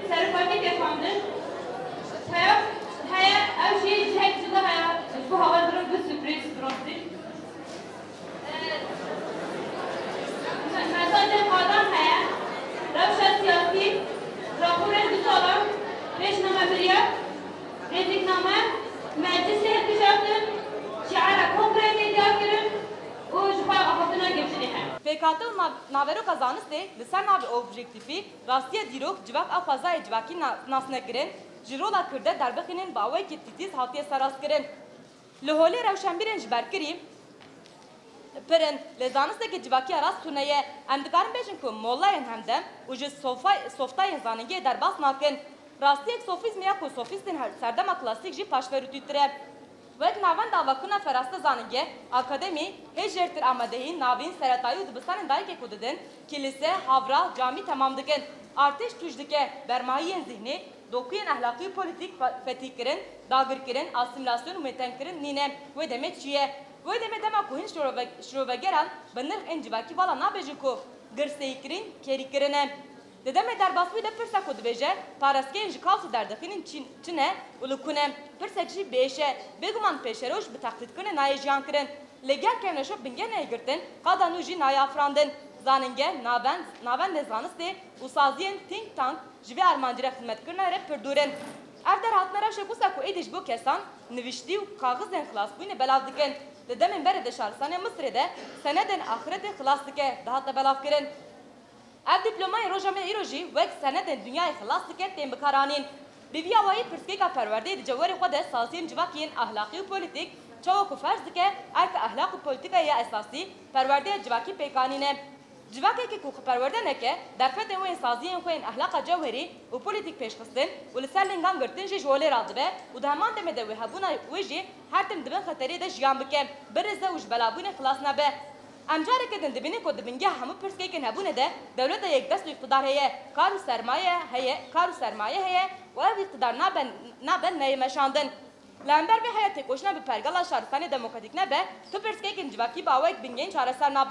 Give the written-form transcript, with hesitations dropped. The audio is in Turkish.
serfaki tefandın. Her şey hepsi de bu hava durum bir sürpriz prostik. Mesajı falan revşa siyasi, rapor edildi olan, reşname biriyat, rezigname, meclisi etkişaftın, şiara kongre medya girin, o jüfa afatına geçtiğine. Fekatı navero kazanız de, lisan navi objektifi, rastiye dirok, civak afazay civaki nasne girin, jirola kırda darbıkinin bağvay kittitiz hatiye saras girin. Lihole revşenbirin jiber kirim, Pırın, lezanızdaki civaki aras tuneye, emdikarın beşin ku mollayın hemdem, ucu softayın zanınge derbas nakin. Rastiyek sofizmi ya ku sofistin serdema klasik ji paşverutütire. Vek navan davakuna ferasta zanınge, akademi, hejjertir amadehin navin seratayı udubistanın dayke kududun, kilise, havra, cami tamamdıkın. Artış tüjdike, bermahiyen zihni, dokuyen ahlaki politik fetihkirin, dağırkirin, asimilasyon umetenkirin nine ve demet çiye. Ve demet ama kuhin şurovegeran, benir encivaki vala nabejin ku gırseyikirin, kerikirine. Dedeme derbasıyla pırsa kudubeje, parasken jikavsu derdekinin çine, ulukune, pırsekşi beşe, beguman peşeroş bitaklitköne nayejiyan kirin. Leger kevneşop bingene girtin, kadanuji nayafrandın. Zanenge, naven de zanıste, usaziyen think tank, jive armancıra hizmet kırna rep pırduren. Evder hatnara şekusa ku ediş bu kesan, nivişti u kağızden xılas buyne belav diken. Dedemin berede şarsanı Mısır'da, seneden ahirete xılas dike, daha da belav kirin. Ev diplomayı rojame iroji, vek seneden dünyayı xılas dike tem bikaranin. Biviya vayi pırskeka perverde ceveri xwede saziyem civakiyen ahlaki u politik, çoğu ku ferz dike, erke ahlaki politikaya esasi, perverde civaki pekanine. Civake ki ku perverde neke, derfete u saziyen xuen ahlaka cevheri u politik peşxistin, u liser lingan girtin ji jole radıbe, u da heman demede ve habuna uji her tim dibin xateri de jiyan bike, birize uj belabune xılas nabe. Amcarek edin dibini ko dibinge hamu pırskeyken habune de, devlete yek dest u iktidar heye, karu sermaye heye, u ev iktidar naben neye meşandın. Lember ve hayat tek koşuna bir pergala şarkani demokratik nebe, tu pırskeyken civaki bağvayk bingen çareser nabe.